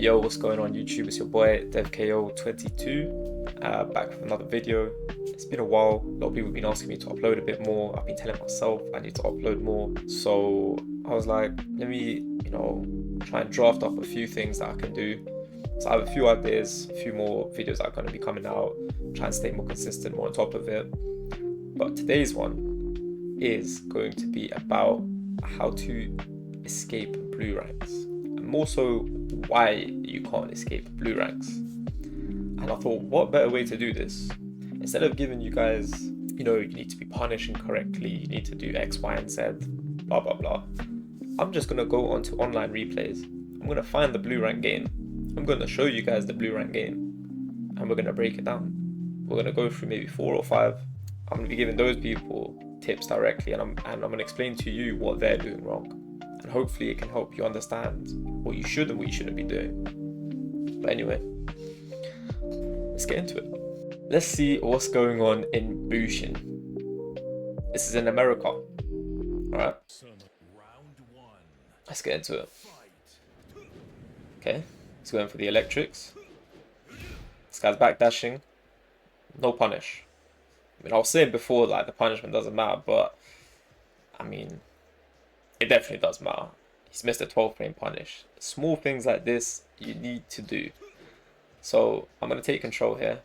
Yo, what's going on YouTube? It's your boy DevKO22 back with another video. It's been a while. A lot of people have been asking me to upload a bit more. I've been telling myself I need to upload more. So I was like, let me, try and draft up a few things that I can do. So I have a few ideas, a few more videos that are going to be coming out. Try and stay more consistent, more on top of it. But today's one is going to be about how to escape blue ranks. And more so, why you can't escape blue ranks. And I thought, what better way to do this? Instead of giving you guys, you need to be punishing correctly, you need to do X, Y, and Z, blah, blah, blah. I'm just going to go onto online replays. I'm going to find the blue rank game. I'm going to show you guys the blue rank game. And we're going to break it down. We're going to go through maybe 4 or 5. I'm going to be giving those people tips directly, and I'm going to explain to you what they're doing wrong. And hopefully it can help you understand what you should and what you shouldn't be doing. But anyway, let's get into it. Let's see what's going on in Bushin. This is in America. Alright. Let's get into it. Okay, he's going for the electrics. This guy's backdashing. No punish. I mean, I was saying before, like, the punishment doesn't matter, but I mean, it definitely does matter. He's missed a 12 frame punish. Small things like this you need to do. So I'm going to take control here.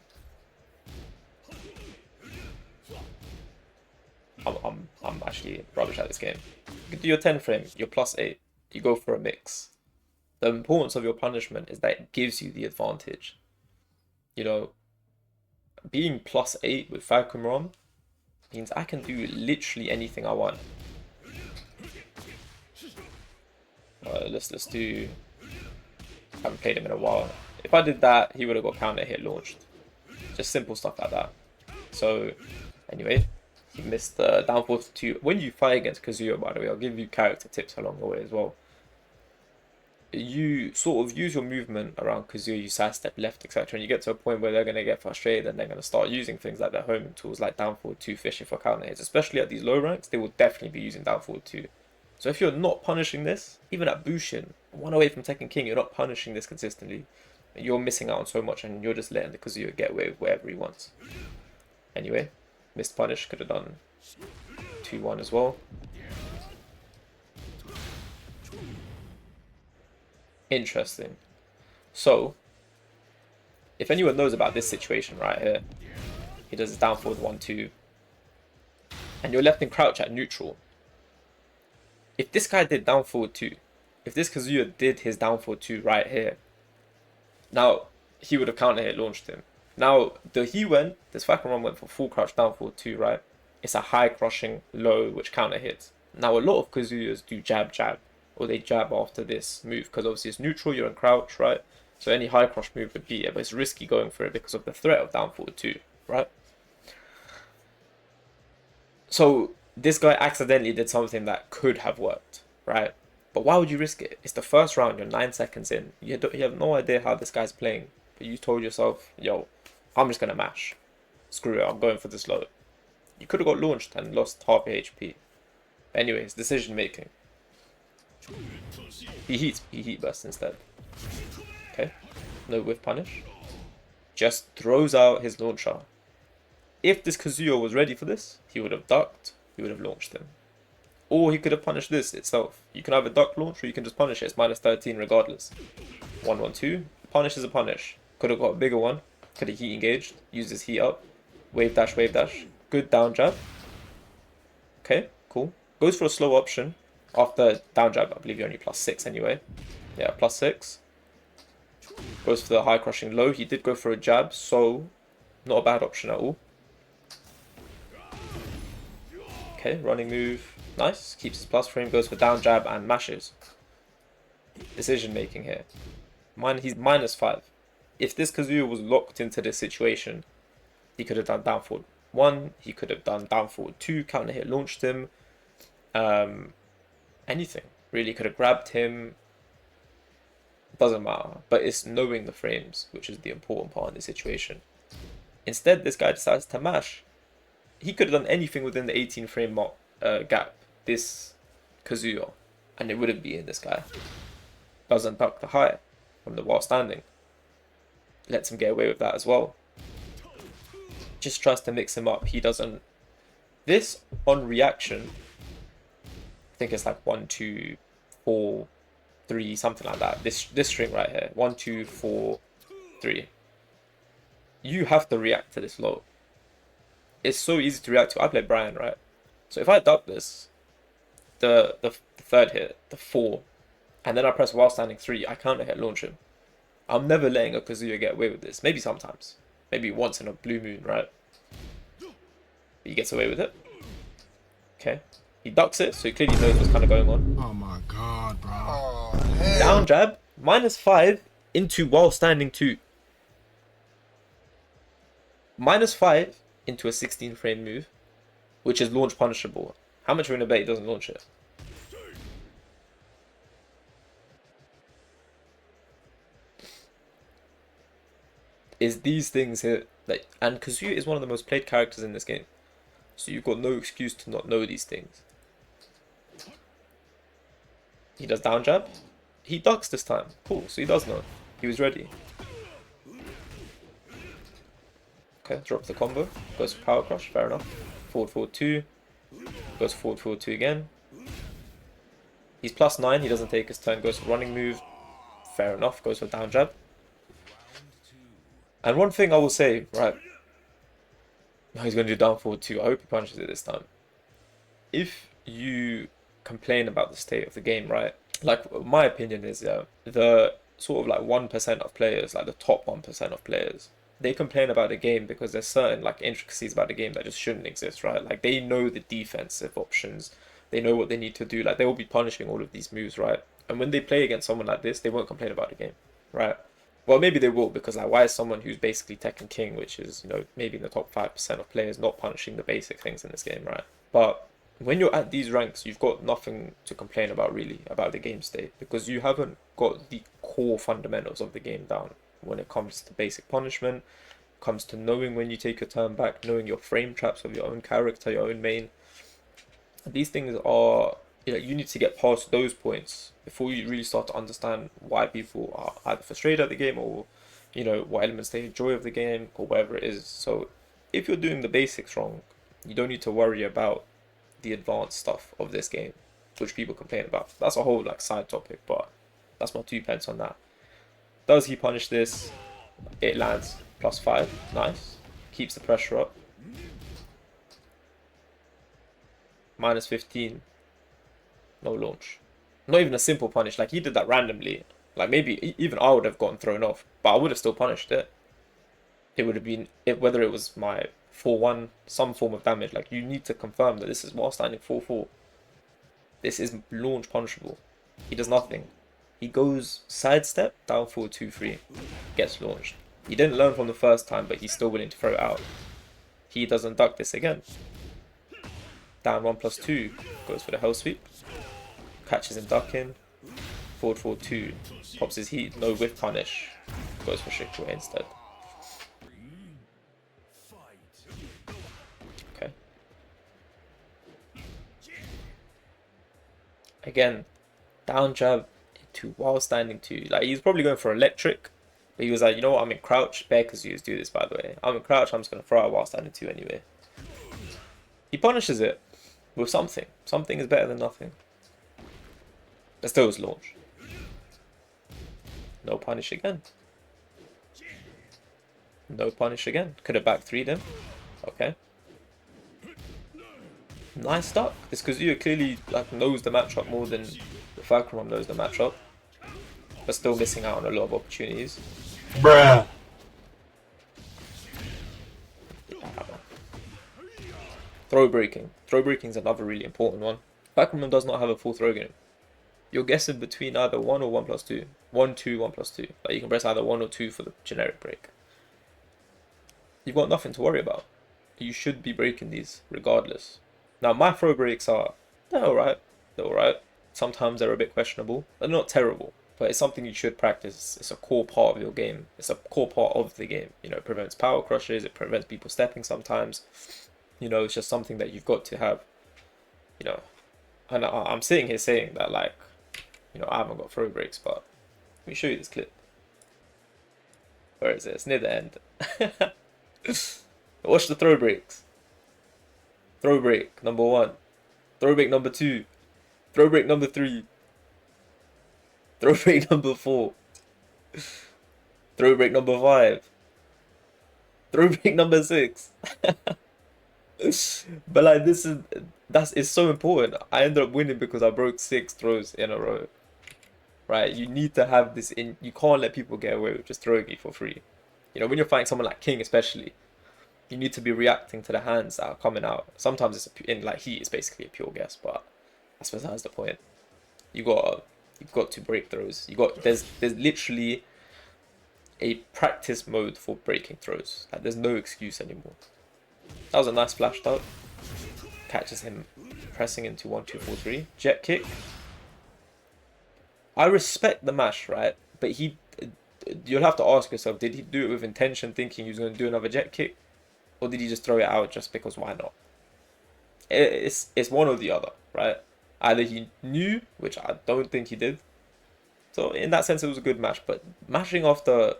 I'm actually rubbish at this game. You can do your 10 frame, your +8. You go for a mix. The importance of your punishment is that it gives you the advantage. Being +8 with Falcon ROM means I can do literally anything I want. Let's do. I haven't played him in a while. If I did that, he would have got counter hit launched. Just simple stuff like that. So anyway, he missed the down force 2. When you fight against Kazuya, by the way, I'll give you character tips along the way as well. You sort of use your movement around Kazuya, you sidestep left, etc. And you get to a point where they're going to get frustrated and they're going to start using things like their homing tools, like down forward 2 fishing for counter hits. Especially at these low ranks, they will definitely be using down forward 2. So if you're not punishing this, even at Bushin, 1 away from Tekken King, you're not punishing this consistently, you're missing out on so much, and you're just letting the Kazuya get away with whatever he wants. Anyway, missed punish, could have done 2-1 as well. Interesting. So, if anyone knows about this situation right here, he does his down forward 1-2, and you're left in crouch at neutral. If this guy did down forward 2, if this Kazuya did his down forward 2 right here, now he would have counter hit launched him. Now, this Falcon ROM went for full crouch down forward 2, right? It's a high crushing low which counter hits. Now, a lot of Kazuyas do jab jab, or they jab after this move, because obviously it's neutral, you're in crouch, right? So any high crush move would be, but it's risky going for it because of the threat of down forward 2, right? So this guy accidentally did something that could have worked, right? But why would you risk it? It's the first round, you're 9 seconds in. You have no idea how this guy's playing, but you told yourself, yo, I'm just going to mash. Screw it, I'm going for this low. You could have got launched and lost half your HP. Anyways, decision making. He heat bursts instead. Okay, no whiff punish. Just throws out his launcher. If this Kazuya was ready for this, he would have ducked, he would have launched him. Or he could have punished this itself. You can either duck launch or you can just punish it. It's -13 regardless. 1-1-2. Punish is a punish. Could have got a bigger one. Could have heat engaged. Used his heat up. Wave dash, wave dash. Good down jab. Okay, cool. Goes for a slow option. After down jab, I believe you're only +6 anyway. Yeah, +6. Goes for the high crushing low. He did go for a jab, so not a bad option at all. Okay, running move. Nice. Keeps his plus frame, goes for down jab and mashes. Decision making here. He's -5. If this Kazuya was locked into this situation, he could have done down forward 1. He could have done down forward 2, counter hit launched him. Anything. Really could have grabbed him. Doesn't matter. But it's knowing the frames, which is the important part in this situation. Instead, this guy decides to mash. He could have done anything within the 18 frame gap, this Kazuya, and it wouldn't be in this guy. Doesn't duck the high. from the while standing. Lets him get away with that as well. Just tries to mix him up. He doesn't. This on reaction, I think it's like 1, 2, 4, 3, something like that. This string right here, 1, 2, 4, 3. You have to react to this low. It's so easy to react to. I play Bryan, right? So if I duck this, the third hit, the 4, and then I press while standing 3, I counter hit launch him. I'm never letting a Kazuya get away with this. Maybe sometimes. Maybe once in a blue moon, right? He gets away with it. Okay. He ducks it, so he clearly knows what's kind of going on. Oh my god, bro. Oh, down jab, -5 into while standing 2. -5 into a 16 frame move, which is launch punishable. How much are we gonna bet he doesn't launch it? Is these things here, like, and Kazuya is one of the most played characters in this game, so you've got no excuse to not know these things. He does down jab. He ducks this time. Cool, so he does know. He was ready. Okay, drops the combo. Goes for power crush, fair enough. Forward, forward 2. Goes forward, forward 2 again. He's +9, he doesn't take his turn. Goes for running move. Fair enough, goes for down jab. And one thing I will say, right. He's going to do down forward 2. I hope he punches it this time. If you complain about the state of the game, right? Like, my opinion is, the sort of like 1% of players, like the top 1% of players, they complain about the game because there's certain like intricacies about the game that just shouldn't exist, right? Like, they know the defensive options, they know what they need to do, like they will be punishing all of these moves, right? And when they play against someone like this, they won't complain about the game, right? Well, maybe they will, because like, why is someone who's basically Tekken King, which is, you know, maybe in the top 5% of players, not punishing the basic things in this game, right? But when you're at these ranks, you've got nothing to complain about really about the game state, because you haven't got the core fundamentals of the game down when it comes to basic punishment, comes to knowing when you take your turn back, knowing your frame traps of your own character, your own main. These things are, you know, you need to get past those points before you really start to understand why people are either frustrated at the game, or, you know, what elements they enjoy of the game, or whatever it is. So if you're doing the basics wrong, you don't need to worry about the advanced stuff of this game, which people complain about. That's a whole like side topic, but that's my 2 pence on that. Does he punish this? It lands +5. Nice. Keeps the pressure up. -15. No launch. Not even a simple punish. Like, he did that randomly. Like, maybe even I would have gotten thrown off, but I would have still punished it. It would have been, whether it was my 4-1, some form of damage. Like, you need to confirm that this is while standing 4-4. This is launch punishable. He does nothing. He goes sidestep, down forward 2-3, gets launched. He didn't learn from the first time, but he's still willing to throw it out. He doesn't duck this again. Down 1+2, goes for the hell sweep. Catches him ducking. Forward 4-2, pops his heat, no whiff punish. Goes for Shikwa instead. Okay. Again, down jab into while standing 2. Like, he's probably going for electric, but he was like, you know what, I'm in crouch. Bear Kazuya's do this, by the way. I'm in crouch, I'm just going to throw out while standing 2 anyway. He punishes it with something. Something is better than nothing. Let's do his launch. No punish again. No punish again. Could have back 3'd him. Okay. Nice duck. This Kazuya clearly like knows the matchup more than the Falcon knows the matchup, but still missing out on a lot of opportunities. Bruh. Throw breaking. Throw breaking is another really important one. Falcon does not have a full throw game. You're guessing between either 1 or 1+2. 1, 2, 1+2. Like, you can press either 1 or 2 for the generic break. You've got nothing to worry about. You should be breaking these regardless. Now, my throw breaks they're alright. They're alright. Sometimes they're a bit questionable. They're not terrible, but it's something you should practice. It's a core part of your game. It's a core part of the game. You know, it prevents power crushes. It prevents people stepping sometimes. You know, it's just something that you've got to have. You know, and I'm sitting here saying that, like, you know, I haven't got throw breaks, but let me show you this clip. Where is it? It's near the end. Watch the throw breaks. Throw break number 1. Throw break number 2. Throw break number 3. Throw break number 4. Throw break number 5. Throw break number 6. But like it's so important. I ended up winning because I broke 6 throws in a row. Right? You need to have this in. You can't let people get away with just throwing you for free. You know, when you're fighting someone like King, especially, you need to be reacting to the hands that are coming out. Sometimes it's in like heat, it's basically a pure guess, but that's besides the point. You've got to break throws. There's literally a practice mode for breaking throws. Like there's no excuse anymore. That was a nice flash dart. Catches him pressing into 1, 2, 4, 3. Jet kick. I respect the mash, right? But you'll have to ask yourself, did he do it with intention, thinking he was going to do another jet kick? Or did he just throw it out just because why not? It's one or the other, right? Either he knew, which I don't think he did. So in that sense, it was a good mash. But mashing off the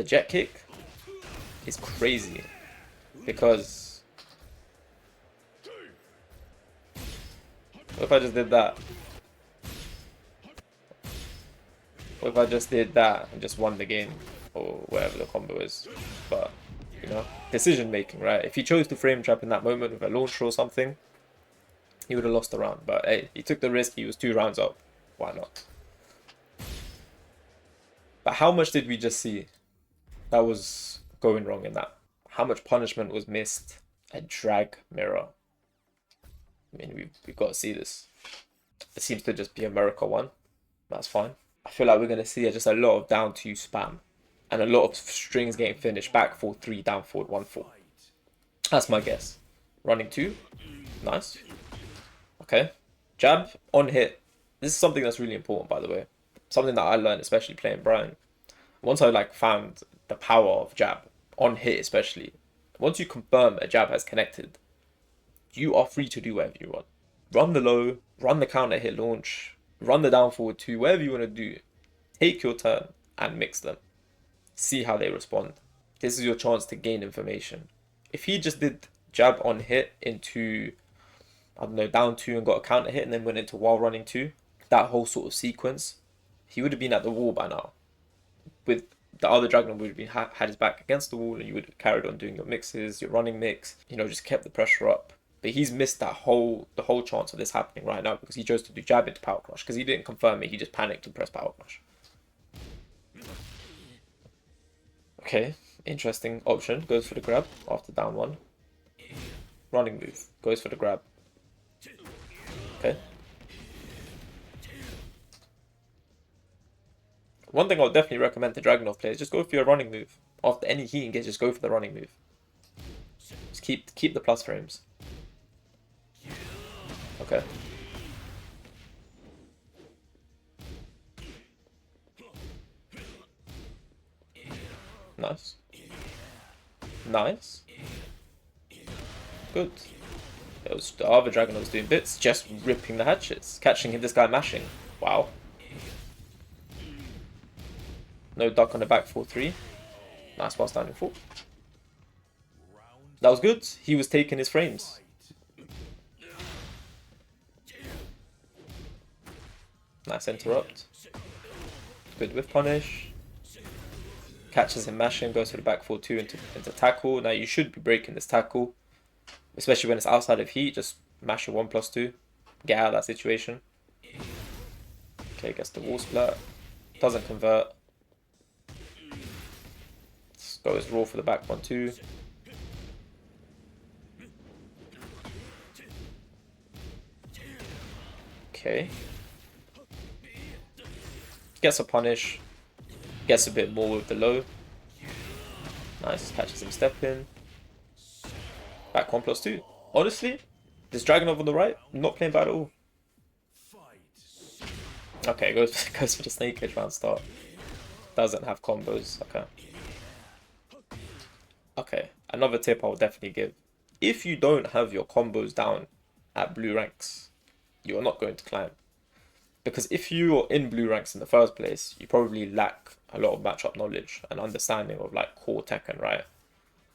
jet kick is crazy. Because what if I just did that? What if I just did that and just won the game? Or whatever the combo is. But, you know, decision making, right? If he chose to frame trap in that moment with a launcher or something, he would have lost the round. But hey, he took the risk. He was 2 rounds up. Why not? But how much did we just see that was going wrong in that? How much punishment was missed? A drag mirror. I mean, we've got to see this. It seems to just be a miracle one. That's fine. I feel like we're going to see just a lot of down 2 spam. And a lot of strings getting finished. Back 4, 3, down forward, 1, 4. That's my guess. Running 2. Nice. Okay. Jab on hit. This is something that's really important, by the way. Something that I learned, especially playing Brian. Once I found the power of jab, on hit especially. Once you confirm a jab has connected, you are free to do whatever you want. Run the low, run the counter hit launch, run the down forward 2, whatever you want to do. Take your turn and mix them. See how they respond. This is your chance to gain information. If he just did jab on hit into, I don't know, down 2 and got a counter hit and then went into while running 2, that whole sort of sequence, he would have been at the wall by now. With the other Dragon would have been had his back against the wall and you would have carried on doing your mixes, your running mix, you know, just kept the pressure up. But he's missed the whole chance of this happening right now because he chose to do jab into power crush because he didn't confirm it, he just panicked and pressed power crush. Okay, interesting option. Goes for the grab after down 1. Running move. Goes for the grab. Okay. One thing I would definitely recommend to Dragunov players, just go for your running move. After any heat engage, just go for the running move. Just keep the plus frames. Okay. Nice. Nice. Good. It was the other Dragon was doing bits, just ripping the hatchets, catching this guy mashing. Wow. No duck on the back 4-3. Nice pass down in 4. That was good. He was taking his frames. Nice interrupt. Good whiff punish. Catches him mashing, goes for the back 4-2 into tackle. Now you should be breaking this tackle. Especially when it's outside of heat, just mash a 1+2. Get out of that situation. Okay, gets the wall splat. Doesn't convert. Goes raw for the back 1-2. Okay. Gets a punish. Gets a bit more with the low. Nice. Catches him step in. Back 1+2. Honestly, this Dragunov on the right, not playing bad at all. Okay, goes for the snake edge round start. Doesn't have combos. Okay. Okay, another tip I will definitely give. If you don't have your combos down at blue ranks, you are not going to climb. Because if you are in blue ranks in the first place, you probably lack a lot of matchup knowledge and understanding of like core Tekken, right?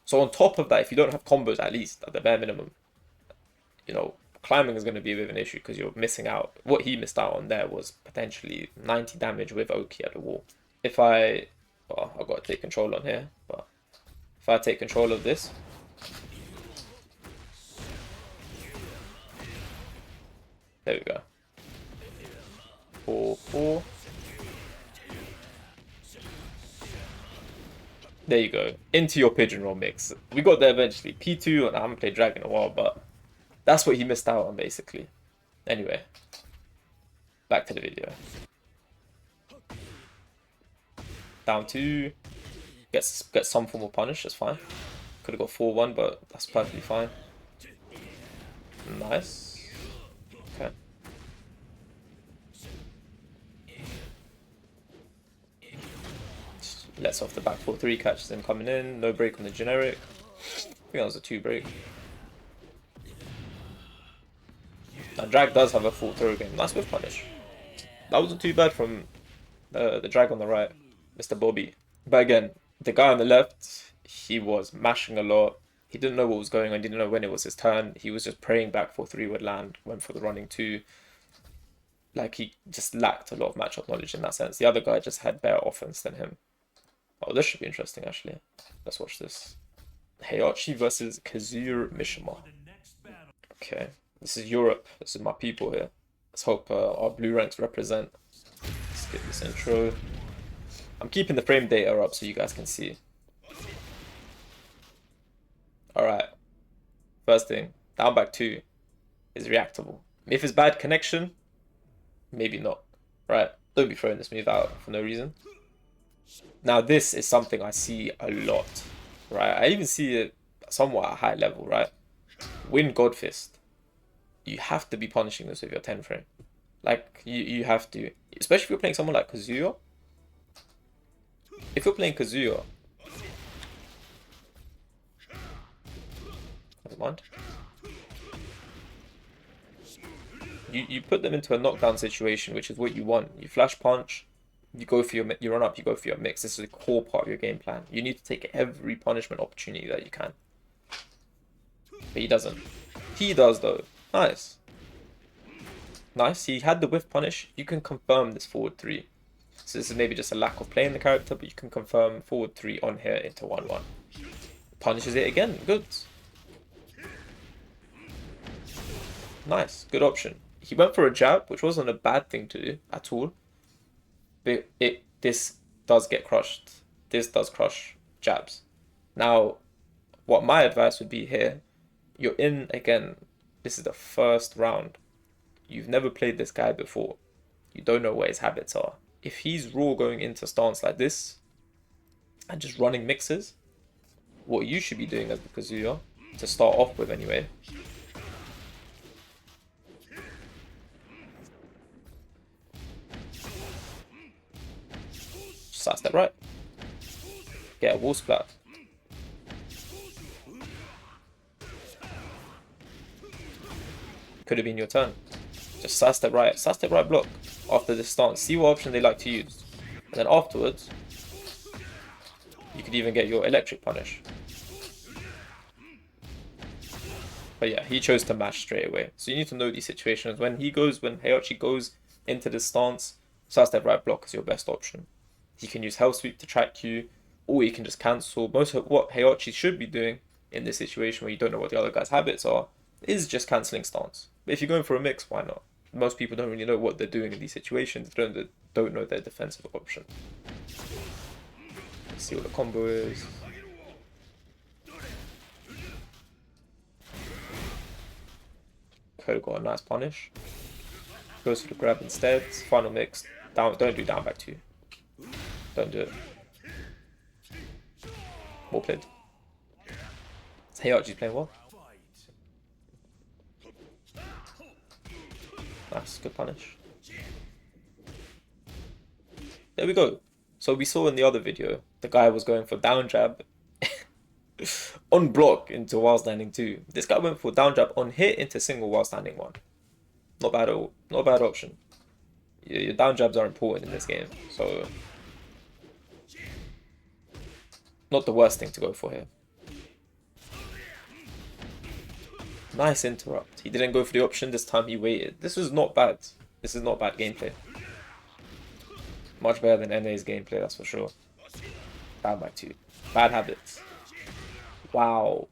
So on top of that, if you don't have combos at least at the bare minimum, you know, climbing is going to be a bit of an issue because you're missing out. What he missed out on there was potentially 90 damage with Oki at the wall. If I, well, I've got to take control on here, but if I take control of this, there we go. 4-4. There you go. Into your pigeon roll mix. We got there eventually. P2, and I haven't played Dragon in a while, but that's what he missed out on, basically. Anyway, back to the video. Down 2. Gets some form of punish, that's fine. Could have got 4-1, but that's perfectly fine. Nice. Okay. Lets off the back 4-3, catches him coming in. No break on the generic. I think that was a 2 break. Now Drag does have a full throw game. Nice with punish. That wasn't too bad from the Drag on the right, Mr. Bobby. But again, the guy on the left, he was mashing a lot. He didn't know what was going on. He didn't know when it was his turn. He was just praying back 4-3 would land. Went for the running 2. Like, he just lacked a lot of matchup knowledge in that sense. The other guy just had better offense than him. Oh, this should be interesting, actually. Let's watch this. Heihachi versus Kazuya Mishima. Okay, this is Europe. This is my people here. Let's hope our blue ranks represent. Let's get this intro. I'm keeping the frame data up so you guys can see. Alright. First thing, down back 2 is reactable. If it's bad connection, maybe not. Right? Don't be throwing this move out for no reason. Now this is something I see a lot, right? I even see it somewhat at a high level, right? Win God Fist. You have to be punishing this with your 10 frame. Like, you have to. Especially if you're playing someone like Kazuya. If you're playing Kazuya... Never mind. You put them into a knockdown situation, which is what you want. You flash punch. You go for you run up, you go for your mix. This is a core part of your game plan. You need to take every punishment opportunity that you can. But he doesn't. He does though. Nice. Nice. He had the whiff punish. You can confirm this forward 3. So this is maybe just a lack of playing the character, but you can confirm forward 3 on here into 1-1. Punishes it again. Good. Nice. Good option. He went for a jab, which wasn't a bad thing to do at all. But this does get crushed. This does crush jabs. Now, what my advice would be here, you're in, again, this is the first round. You've never played this guy before. You don't know what his habits are. If he's raw going into stance like this, and just running mixes, what you should be doing as the Kazuya, to start off with anyway, side step right. Get a wall splat. Could have been your turn. Just side step right block after this stance. See what option they like to use. And then afterwards, you could even get your electric punish. But yeah, he chose to mash straight away. So you need to know these situations. When Heihachi goes into this stance, side step right block is your best option. He can use Hell Sweep to track you, or he can just cancel. Most of what Heihachi should be doing in this situation where you don't know what the other guy's habits are, is just cancelling stance. But if you're going for a mix, why not? Most people don't really know what they're doing in these situations. They don't know their defensive option. Let's see what the combo is. Could have got a nice punish. Goes for the grab instead. Final mix. Don't do down back 2. Don't do it. Well played. Heihachi's playing well. Nice, good punish. There we go. So we saw in the other video, the guy was going for down jab on block into while standing 2. This guy went for down jab on hit into single while standing 1. Not bad at all. Not a bad option. Your down jabs are important in this game. So Not the worst thing to go for here. Nice interrupt. He didn't go for the option this time, he waited. This was not bad. This is not bad gameplay. Much better than NA's gameplay, that's for sure. Down by 2. Bad habits. Wow.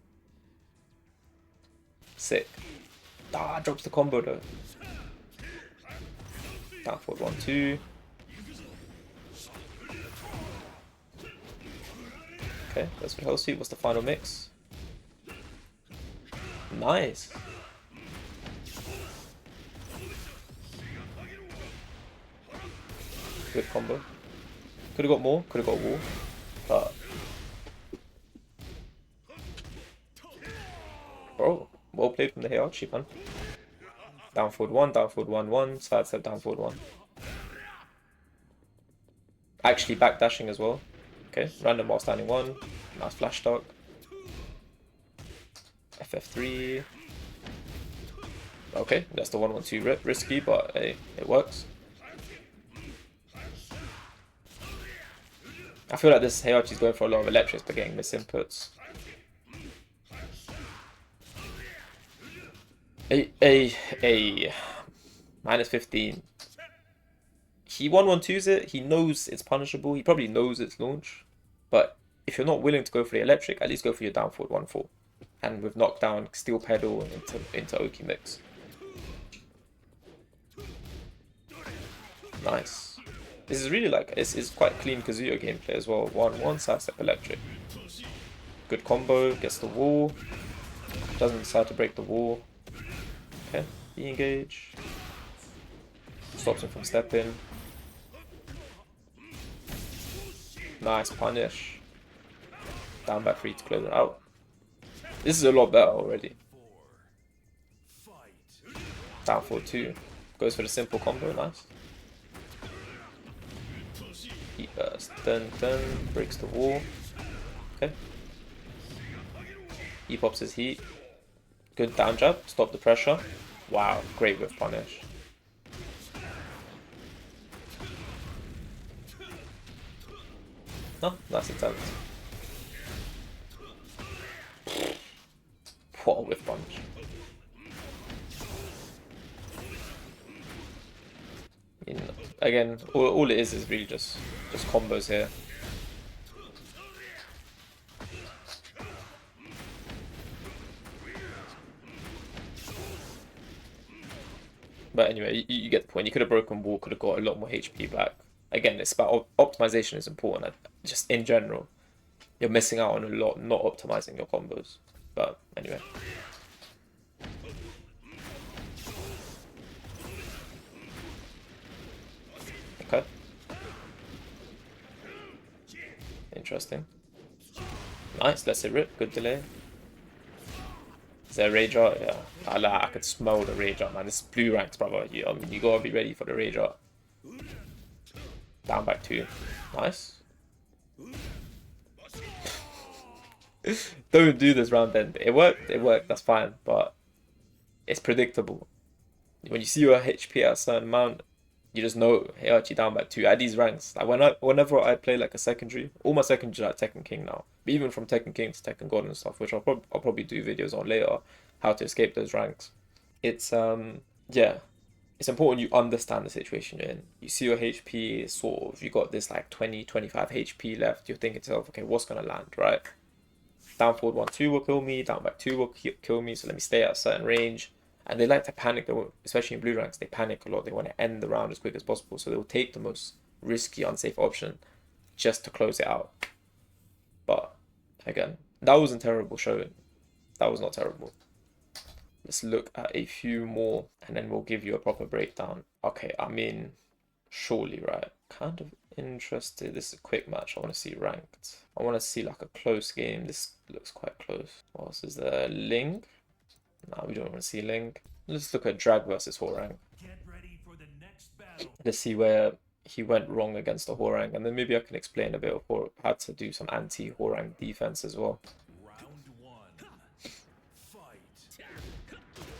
Sick. Ah, drops the combo though. Down forward 1, 2. Okay, that's for Hellsweep. What's the final mix? Nice. Good combo. Could have got more, could have got wall. But bro, well played from the Heihachi, man. Down forward 1, down forward 1, 1, side step, down forward 1. Actually backdashing as well. Okay, random while standing 1. Nice flash stock. FF3. Okay, that's the 1-1-2 rip. Risky, but hey, it works. I feel like this Heihachi's going for a lot of electrics but getting misinputs. Minus 15. He 1-1-2s it, he knows it's punishable, he probably knows it's launch. But if you're not willing to go for the electric, at least go for your down forward 1-4. And with knockdown, steel pedal into Oki mix. Nice. This is really like, it's quite clean Kazuya gameplay as well. 1-1, sidestep electric. Good combo, gets the wall. Doesn't decide to break the wall. Okay, E-engage. Stops him from stepping. Nice punish. Down back 3 to close it out. This is a lot better already. Down forward 2. Goes for the simple combo, nice. Heat burst. Then breaks the wall. Okay. He pops his heat. Good down jab. Stop the pressure. Wow, great whip punish. Oh, that's intense. What a whiff punch. I mean, again, all it is really just combos here. But anyway, you get the point. You could have broken wall, could have got a lot more HP back. Again, it's about optimization is important. Just in general, you're missing out on a lot not optimizing your combos. But anyway. Okay. Interesting. Nice, let's hit rip. Good delay. Is there a rage art? Yeah. I could smell the rage art, man. This is blue ranks, brother. I mean, you gotta be ready for the rage art. Down back 2. Nice. Don't do this round bend. It worked, that's fine, but it's predictable. When you see your HP at a certain amount, you just know Heihachi down back 2 at these ranks. Like whenever I play like a secondary, all my secondaries are at Tekken King now. But even from Tekken King to Tekken God and stuff, which I'll probably do videos on later, how to escape those ranks. It's yeah. It's important you understand the situation you're in. You see your HP sort of, you got this like 20, 25 HP left. You're thinking to yourself, okay, what's gonna land, right? Down forward 1-2 will kill me, down back 2 will kill me, so let me stay at a certain range. And they like to panic, especially in blue ranks, they panic a lot. They want to end the round as quick as possible, so they'll take the most risky, unsafe option just to close it out. But again, that wasn't terrible showing. That was not terrible. Let's look at a few more and then we'll give you a proper breakdown. Okay, I mean, surely, right? Kind of interested. This is a quick match. I want to see ranked. I want to see like a close game. This looks quite close. What else is there? Ling? No, we don't want to see Ling. Let's look at Drag versus Horang. Let's see where he went wrong against the Horang, and then maybe I can explain a bit of how to do some anti-Horang defense as well.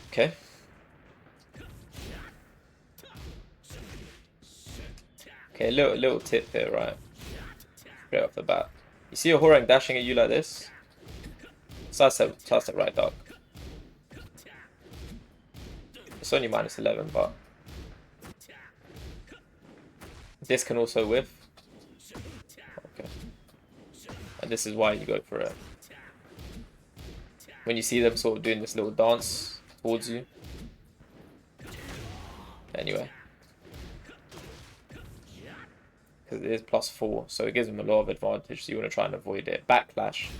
Okay. Okay, little tip here, right? Straight off the bat. You see a Horang dashing at you like this? Sidestep right dog. It's only minus 11, but this can also whiff. Okay. And this is why you go for it. When you see them sort of doing this little dance towards you. Anyway. Because it is +4, so it gives them a lot of advantage, so you want to try and avoid it. Backlash,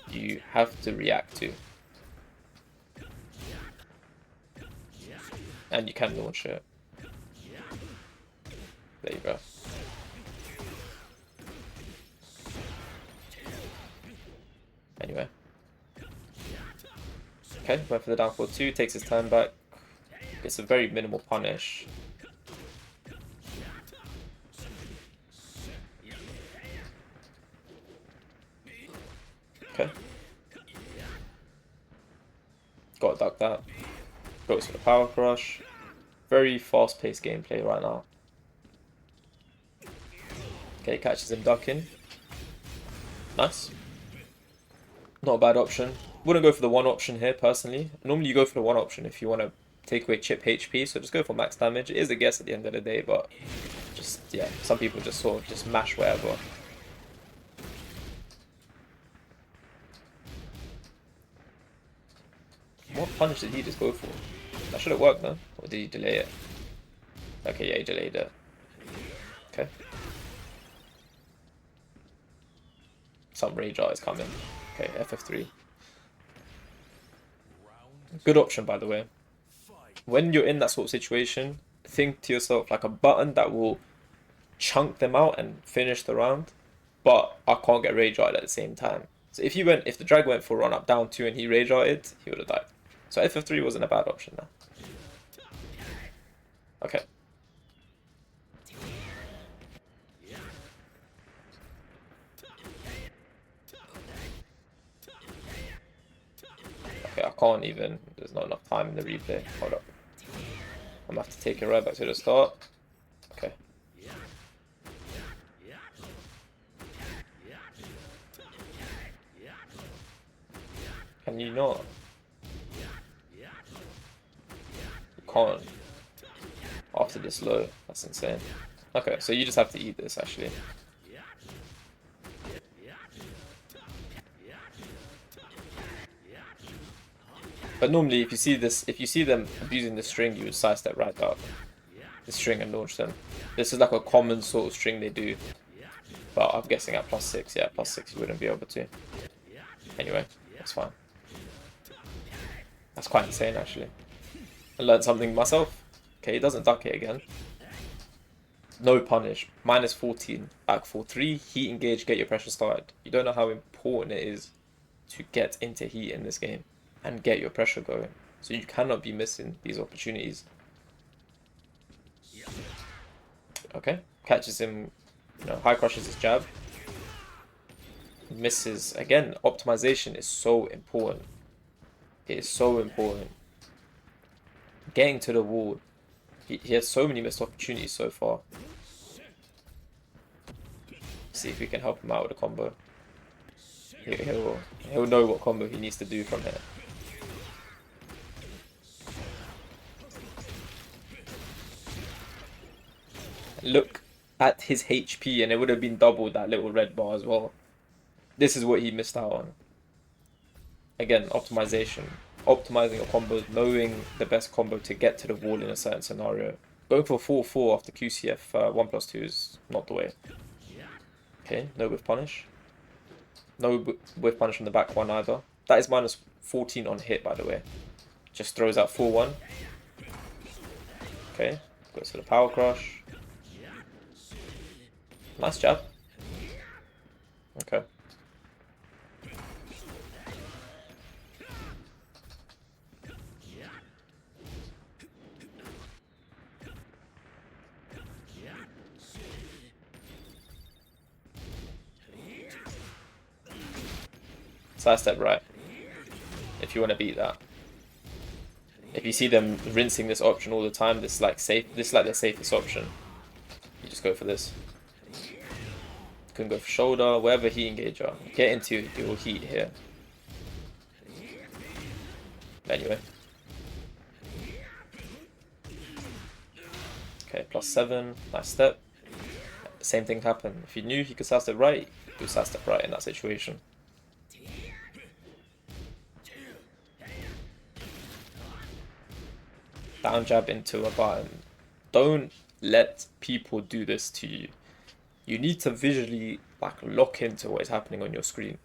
you have to react to. And you can launch it. There you go. Anyway. Okay, went for the down 4-2, takes his turn back. It's a very minimal punish. Okay. Gotta duck that. Goes for the power crush. Very fast-paced gameplay right now. Okay, catches him ducking. Nice. Not a bad option. Wouldn't go for the one option here, personally. Normally you go for the one option if you want to take away chip HP, so just go for max damage. It is a guess at the end of the day, but just, yeah, some people just sort of just mash wherever. What punish did he just go for? That should have worked, no? Or did he delay it? Okay, yeah, he delayed it. Okay. Some rage art is coming. Okay, FF3. Good option, by the way. When you're in that sort of situation, think to yourself like a button that will chunk them out and finish the round, but I can't get rage art at the same time. So if the drag went for run up down 2 and he rage arted, he would have died. So FF3 wasn't a bad option now. Okay. Okay, I can't even. There's not enough time in the replay. Hold up. I'm gonna have to take it right back to the start. Okay. Can you not? You can't. After this low. That's insane. Okay, so you just have to eat this actually. But normally, if you see them abusing the string, you would sidestep right up the string and launch them. This is like a common sort of string they do. But I'm guessing at +6, yeah, +6 you wouldn't be able to. Anyway, that's fine. That's quite insane actually. I learned something myself. Okay, he doesn't duck it again. No punish. -14. Back 4-3. Heat engage, get your pressure started. You don't know how important it is to get into heat in this game and get your pressure going. So you cannot be missing these opportunities. Okay. Catches him, high crushes his jab. Misses. Again, optimization is so important. It is so important. Getting to the wall. He has so many missed opportunities so far. See if we can help him out with a combo. He'll know what combo he needs to do from here. Look at his HP, and it would have been doubled that little red bar as well. This is what he missed out on. Again, optimization. Optimizing your combos, knowing the best combo to get to the wall in a certain scenario. Going for 4-4 after QCF 1+2 is not the way. Okay, no whiff punish. No whiff punish on the back one either. That is -14 on hit, by the way. Just throws out 4-1. Okay, goes for the power crush. Nice jab. Okay. Sidestep right. If you want to beat that. If you see them rinsing this option all the time, this is like their safest option. You just go for this. Can go for shoulder, wherever heat engager. Get into your heat here. Anyway. Okay, +7. Nice step. Same thing happened. If he knew he could side step right, he would side step right in that situation. Down jab into a button. Don't let people do this to you. You need to visually like lock into what is happening on your screen,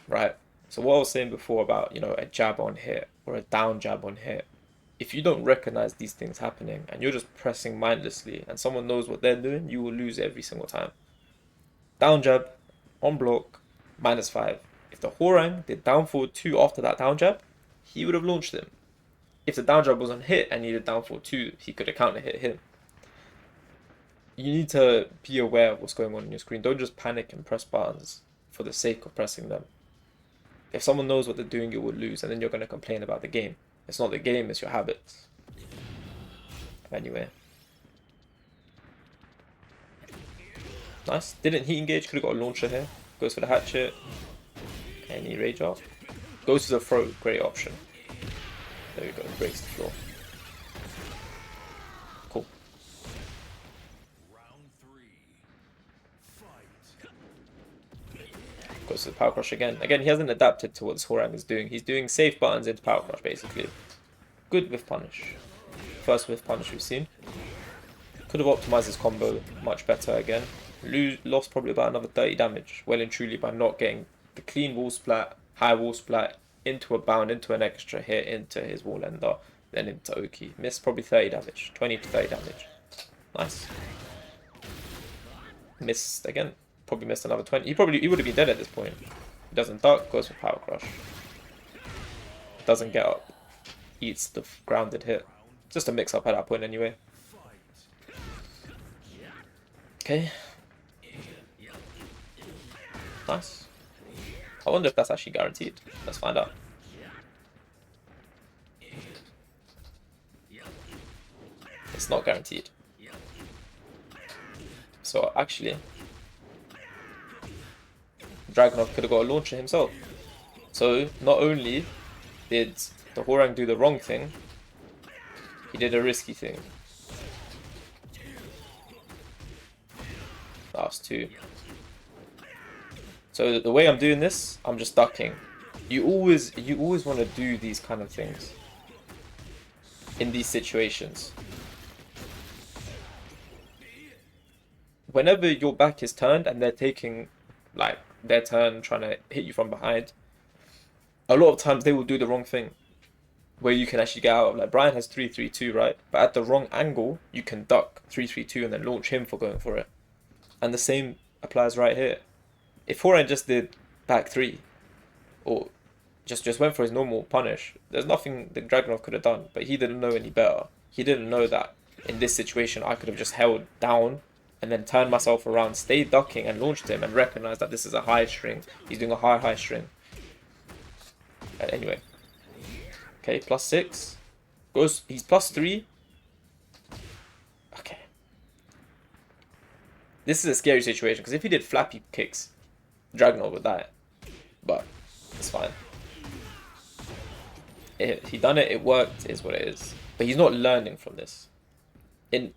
right? So what I was saying before about, you know, a jab on hit or a down jab on hit, if you don't recognize these things happening and you're just pressing mindlessly and someone knows what they're doing, you will lose every single time. Down jab, on block, -5. If the Hwoarang did down forward 2 after that down jab, he would have launched him. If the down jab wasn't hit and he did down forward 2, he could have counter hit him. You need to be aware of what's going on your screen. Don't just panic and press buttons for the sake of pressing them. If someone knows what they're doing, you will lose, and then you're going to complain about the game. It's not the game, it's your habits. Anyway. Nice. Didn't heat engage, could have got a launcher here. Goes for the hatchet. Any rage up. Goes for the throw, great option. There we go, breaks the floor. Cool. Goes to the power crush again. Again, he hasn't adapted to what this Hwoarang is doing. He's doing safe buttons into power crush, basically. Good whiff punish. First whiff punish we've seen. Could have optimized his combo much better again. Lost probably about another 30 damage, well and truly, by not getting the clean wall splat, high wall splat, into a bound, into an extra hit, into his wall ender, then into Oki. Missed probably 30 damage, 20 to 30 damage. Nice. Missed again. Probably missed another 20. He would have been dead at this point. He doesn't duck, goes for power crush. Doesn't get up. Eats the grounded hit. Just a mix up at that point anyway. Okay. Nice. I wonder if that's actually guaranteed. Let's find out. It's not guaranteed. So actually, Dragunov could have got a launcher himself. So not only did the Hwoarang do the wrong thing, he did a risky thing. That's 2. So the way I'm doing this, I'm just ducking. You always want to do these kind of things in these situations. Whenever your back is turned and they're taking like their turn trying to hit you from behind, a lot of times they will do the wrong thing where you can actually get out of. Like Bryan has 3-3-2, right? But at the wrong angle, you can duck 3-3-2 and then launch him for going for it. And the same applies right here. If Hwoarang just did back 3 or just went for his normal punish, there's nothing that Dragunov could have done, but he didn't know any better. He didn't know that in this situation I could have just held down and then turned myself around, stayed ducking and launched him, and recognized that this is a high string. He's doing a high string. Anyway. Okay, +6. He's +3. Okay. This is a scary situation, because if he did flappy kicks, Dragunov would die. But it's fine. He done it, it worked, is what it is. But he's not learning from this. And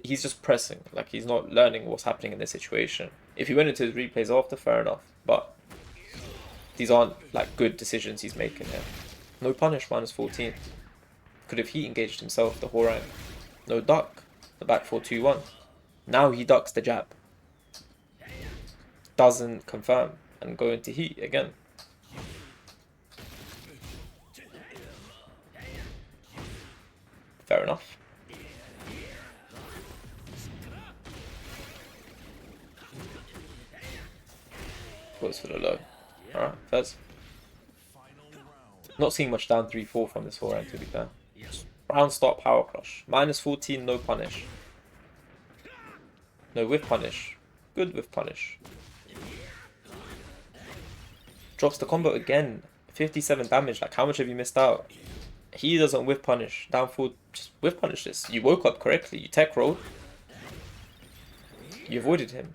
he's just pressing. Like, he's not learning what's happening in this situation. If he went into his replays after, fair enough. But these aren't, like, good decisions he's making here. No punish, -14. Could have heat engaged himself, the Hwoarang. No duck, the back 4-2-1. Now he ducks the jab. Doesn't confirm and go into heat again. Fair enough. Goes for the low. Alright, Fez. Not seeing much down 3-4 from this Hwoarang, to be fair. Round stop power crush. -14, no punish. No whiff punish. Good whiff punish. Drops the combo again. 57 damage. Like, how much have you missed out? He doesn't whiff punish. Down forward, just whiff punish this. You woke up correctly. You tech rolled. You avoided him.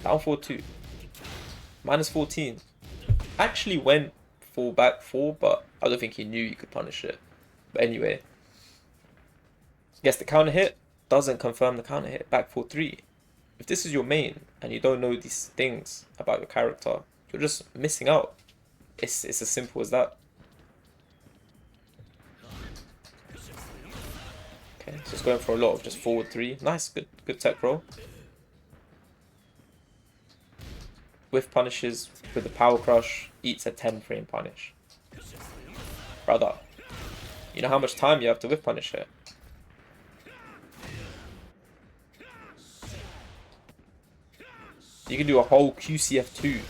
Down 4-2. Minus 14. Actually went full back 4, but I don't think he knew you could punish it. But anyway. Yes, the counter hit doesn't confirm the counter hit. Back 4-3. If this is your main and you don't know these things about your character, you're just missing out. It's as simple as that. Okay, so it's going for a lot of just forward 3. Nice, good tech roll. Whiff punishes with the power crush, eats a 10 frame punish. Brother, you know how much time you have to whiff punish here? You can do a whole QCF2. You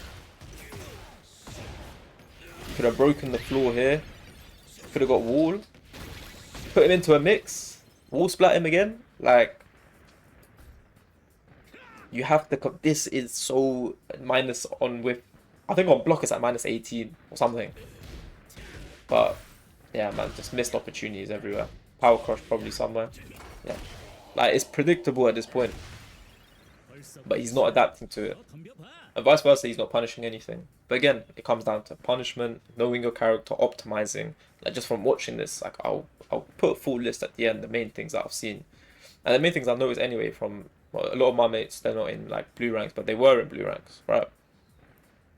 could have broken the floor here. Could have got wall. Put him into a mix. Wall splat him again. Like, you have to. This is so minus on with. I think on block it's at minus 18 or something. But yeah, man, just missed opportunities everywhere. Power crush probably somewhere. Yeah, like it's predictable at this point. But he's not adapting to it. And vice versa, he's not punishing anything. But again, it comes down to punishment, knowing your character, optimizing. Like just from watching this, like I'll put a full list at the end, the main things that I've seen. And the main things I've noticed anyway from a lot of my mates, they're not in like blue ranks, but they were in blue ranks, right?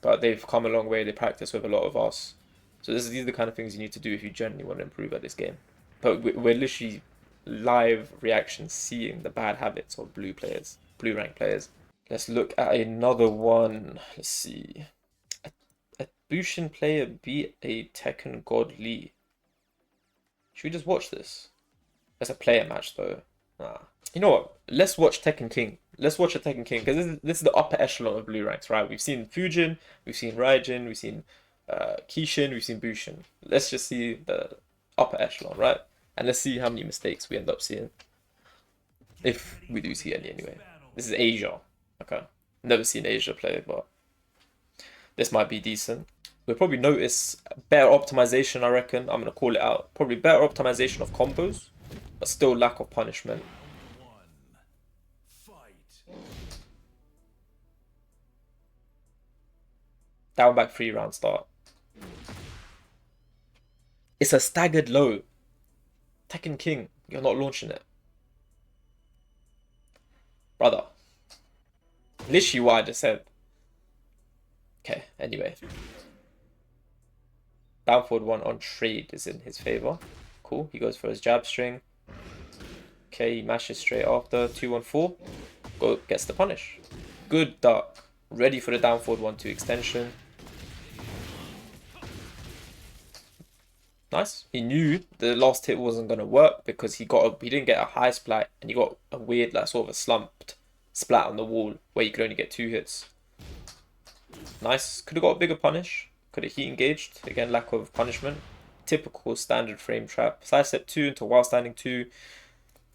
But they've come a long way, they practice with a lot of us. So these are the kind of things you need to do if you genuinely want to improve at this game. But we're literally live reaction seeing the bad habits of blue players. Blue rank players. Let's look at another one. Let's see. A Bushin player beat a Tekken God Lee. Should we just watch this? It's a player match though. Nah. You know what? Let's watch Tekken King. Let's watch a Tekken King because this is the upper echelon of blue ranks, right? We've seen Fujin, we've seen Raijin, we've seen Kishin, we've seen Bushin. Let's just see the upper echelon, right? And let's see how many mistakes we end up seeing. If we do see any anyway. This is Asia. Okay. Never seen Asia play, but this might be decent. We'll probably notice better optimization, I reckon. I'm going to call it out. Probably better optimization of combos, but still lack of punishment. Down back 3 round start. It's a staggered low. Tekken King, you're not launching it. Brother. Literally what I just said. Okay, anyway. Down forward 1 on trade is in his favor. Cool, he goes for his jab string. Okay, he mashes straight after. 2-1-4. Go, gets the punish. Good duck. Ready for the down forward 1-2 extension. Nice. He knew the last hit wasn't going to work because he didn't get a high splat and he got a weird like sort of a slumped splat on the wall where you could only get 2 hits. Nice. Could have got a bigger punish. Could have heat engaged. Again, lack of punishment. Typical standard frame trap. Sidestep 2 into while standing 2.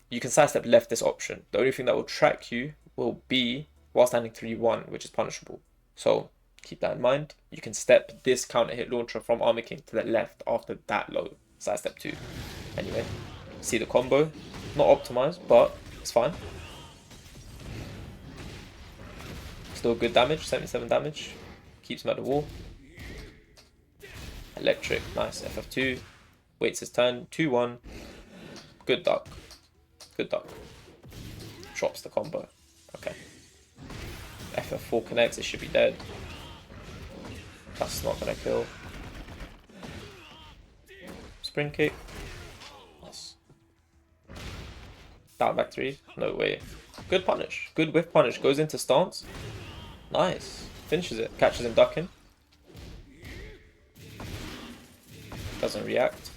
You can sidestep left this option. The only thing that will track you will be while standing 3-1, which is punishable. So keep that in mind. You can step this counter hit launcher from Armor King to the left after that low. Sidestep 2. Anyway, see the combo. Not optimized, but it's fine. Still good damage, 77 damage. Keeps him at the wall. Electric, nice. FF2. Waits his turn. 2-1. Good duck. Good duck. Drops the combo. Okay. FF4 connects, it should be dead. That's not gonna kill. Spring kick. Nice. Down back 3. No way. Good punish. Good whiff punish. Goes into stance. Nice. Finishes it. Catches him ducking. Doesn't react.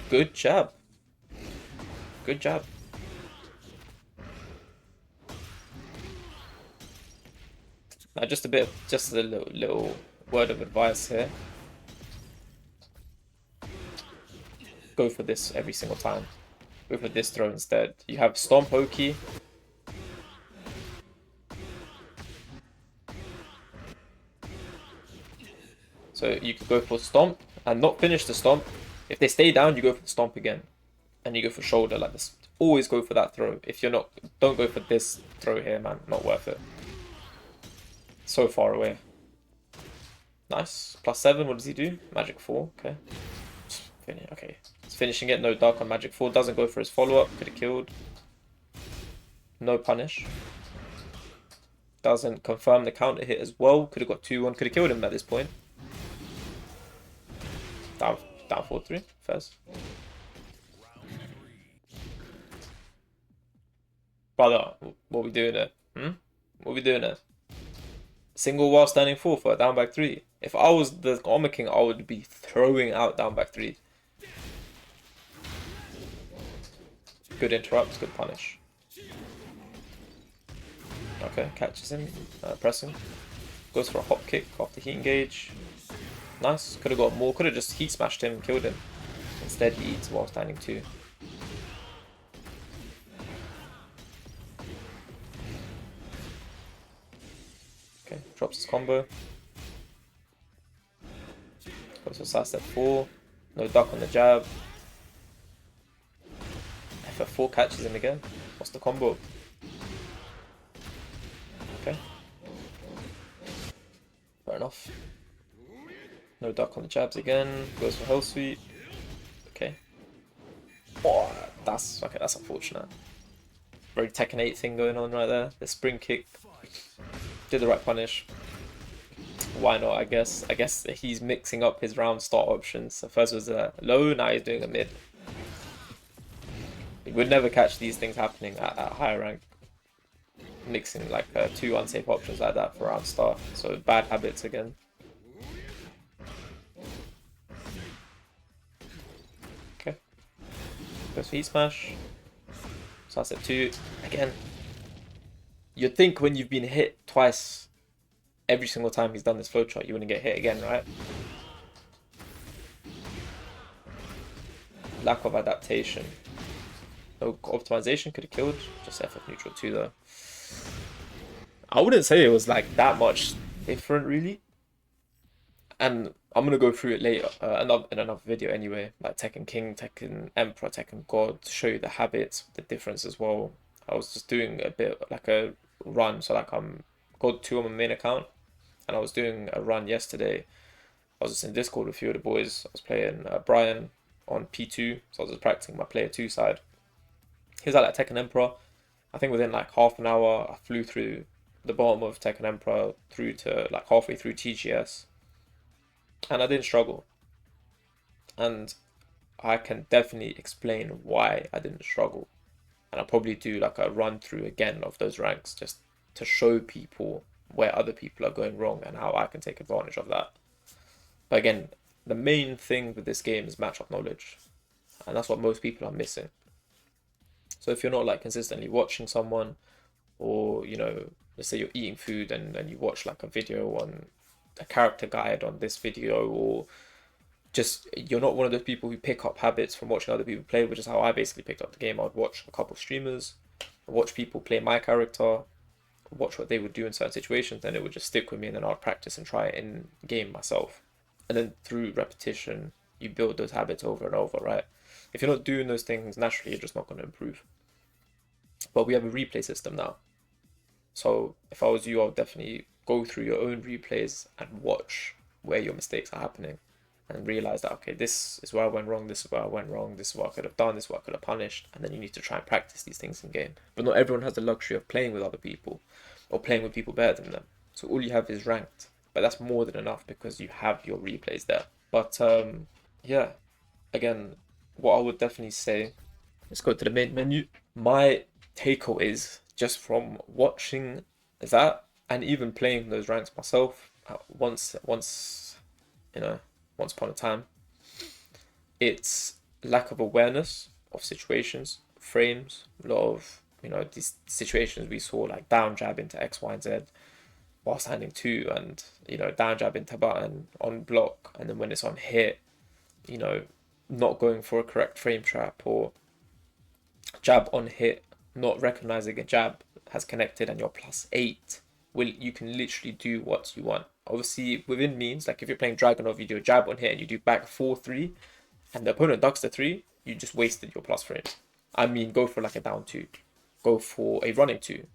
Good jab. Good jab. Now just a little word of advice here. Go for this every single time. Go for this throw instead. You have Stomp Oki. So you could go for Stomp and not finish the Stomp. If they stay down, you go for the Stomp again. and you go for shoulder like this, always go for that throw. If you're not, don't go for this throw here, man. Not worth it. So far away. Nice. +7, what does he do? Magic 4, okay. Okay. He's finishing it, no dark on Magic 4. Doesn't go for his follow-up, could have killed. No punish. Doesn't confirm the counter hit as well. Could have got 2-1, could have killed him at this point. Down 4-3, first. Brother, what we doing there? What we doing there? Single while standing 4 for a down back 3. If I was the Armor King, I would be throwing out down back 3. Good interrupts, good punish. Okay, catches him, pressing. Goes for a hop kick off the heat engage. Nice, could have got more, could have just heat smashed him, killed him. Instead he eats while standing 2. Okay, drops his combo. Goes for side step 4. No duck on the jab. FF4 catches him again. What's the combo? Okay. Fair enough. No duck on the jabs again. Goes for hell sweep. Okay. Oh, that's unfortunate. Very Tekken 8 thing going on right there. The spring kick. Did the right punish. Why not, I guess. I guess he's mixing up his round start options. So first was a low, now he's doing a mid. You would never catch these things happening at higher rank. Mixing like 2 unsafe options like that for round start. So bad habits again. Okay. Goes for heat smash. So that's at 2. Again. You'd think when you've been hit twice, every single time he's done this flowchart, you wouldn't get hit again, right? Lack of adaptation. No optimization, could have killed. Just FF neutral 2 though. I wouldn't say it was like that much different really. And I'm gonna go through it later in another video anyway, like Tekken King, Tekken Emperor, Tekken God, to show you the habits, the difference as well. I was just doing a bit like a run, so like I'm God 2 on my main account, and I was doing a run yesterday. I was just in Discord with a few of the boys. I was playing Brian on P2, so I was just practicing my player 2 side. He was at like Tekken Emperor. I think within like half an hour, I flew through the bottom of Tekken Emperor through to like halfway through TGS. And I didn't struggle. And I can definitely explain why I didn't struggle. And I'll probably do like a run through again of those ranks just to show people where other people are going wrong and how I can take advantage of that. But again, the main thing with this game is matchup knowledge. And that's what most people are missing. So if you're not like consistently watching someone, or you know, let's say you're eating food and you watch like a video on a character guide on this video, or just you're not one of those people who pick up habits from watching other people play, which is how I basically picked up the game. I would watch a couple of streamers, watch people play my character, watch what they would do in certain situations, then it would just stick with me, and then I'd practice and try it in game myself. And then through repetition, you build those habits over and over, right? If you're not doing those things naturally, you're just not going to improve. But we have a replay system now. So if I was you, I would definitely go through your own replays and watch where your mistakes are happening and realize that, okay, this is where I went wrong, this is where I went wrong, this is what I could have done, this is what I could have punished. And then you need to try and practice these things in game. But not everyone has the luxury of playing with other people or playing with people better than them. So all you have is ranked. But that's more than enough because you have your replays there. But yeah, again, what I would definitely say, let's go to the main menu. My takeaways just from watching that and even playing those ranks myself once upon a time, it's lack of awareness of situations, frames, a lot of these situations we saw, like down jab into X, Y, and Z while standing 2, and down jab into button on block, and then when it's on hit, not going for a correct frame trap, or jab on hit, not recognizing a jab has connected and you're +8. You can literally do what you want. Obviously within means, like if you're playing Dragonov, you do a jab on hit and you do back 4-3 and the opponent ducks the 3, you just wasted your plus frames. I mean, go for like a down 2, go for a running 2,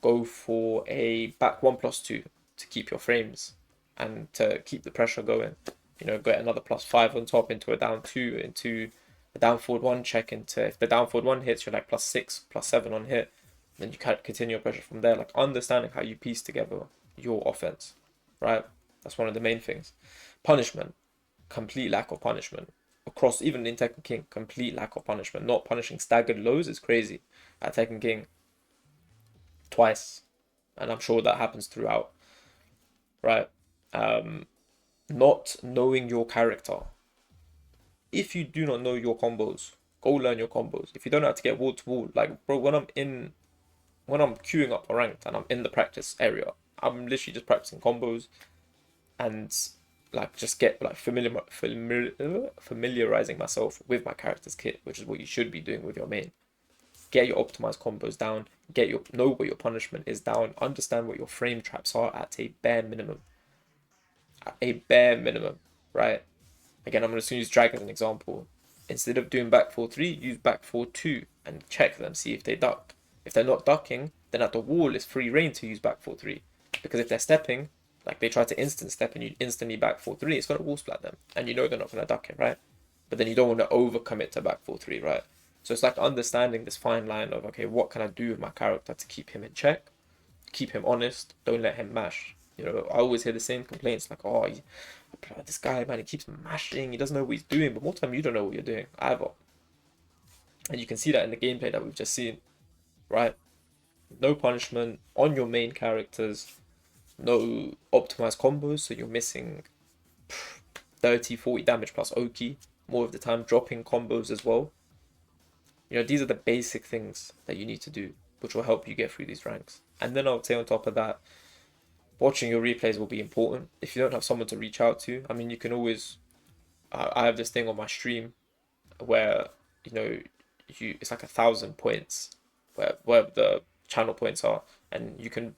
go for a back 1+2 to keep your frames and to keep the pressure going. You know, get another +5 on top into a down 2, into a down forward 1 check, into if the down forward 1 hits, you're like +6, +7 on hit. Then you can't continue your pressure from there. Like understanding how you piece together your offense, right? That's one of the main things. Punishment, complete lack of punishment. Across, even in Tekken King, complete lack of punishment. Not punishing staggered lows is crazy. At Tekken King, twice. And I'm sure that happens throughout, right? Not knowing your character. If you do not know your combos, go learn your combos. If you don't know how to get wall to wall, like, bro, when I'm queuing up a ranked and I'm in the practice area, I'm literally just practicing combos and like just get like familiarizing myself with my character's kit, which is what you should be doing with your main. Get your optimized combos down, know what your punishment is down, understand what your frame traps are at a bare minimum. At a bare minimum, right? Again, I'm going to use drag as an example. Instead of doing back 4-3, use back 4-2 and check them, see if they duck. If they're not ducking, then at the wall it's free reign to use back 4-3. Because if they're stepping, like they try to instant step and you instantly back 4-3, it's going to wall splat them. And you know they're not going to duck it, right? But then you don't want to overcommit to back 4-3, right? So it's like understanding this fine line of, okay, what can I do with my character to keep him in check? Keep him honest, don't let him mash. You know, I always hear the same complaints like, oh, this guy, man, he keeps mashing, he doesn't know what he's doing, but more time you don't know what you're doing either. And you can see that in the gameplay that we've just seen, right? No punishment on your main characters, no optimized combos, so you're missing 30-40 damage plus Oki, more of the time dropping combos as well. You know, these are the basic things that you need to do, which will help you get through these ranks. And then I would say on top of that, watching your replays will be important. If you don't have someone to reach out to, I mean, you can always, I have this thing on my stream where, you know, it's like 1,000 points where the channel points are, and you can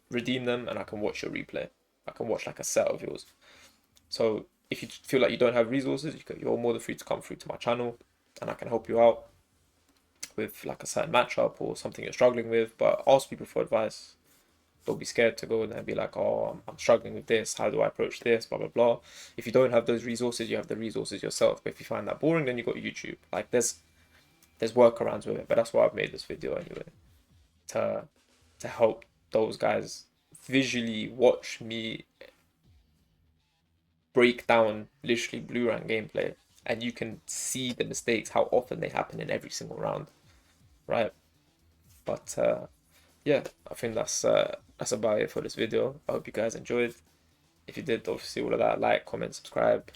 redeem them and I can watch your replay. I can watch like a set of yours. So if you feel like you don't have resources, you're more than free to come through to my channel and I can help you out with like a certain matchup or something you're struggling with. But ask people for advice. Don't be scared to go in there and be like, oh, I'm struggling with this. How do I approach this? Blah, blah, blah. If you don't have those resources, you have the resources yourself. But if you find that boring, then you got YouTube. Like there's workarounds with it. But that's why I've made this video anyway. To help those guys visually watch me break down literally blue rank gameplay. And you can see the mistakes, how often they happen in every single round. Right? But yeah, I think that's about it for this video. I hope you guys enjoyed. If you did, obviously all of that, like, comment, subscribe,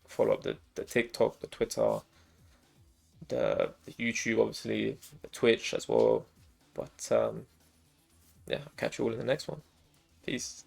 follow up the TikTok, the Twitter, the YouTube, obviously, the Twitch as well. But yeah, I'll catch you all in the next one. Peace.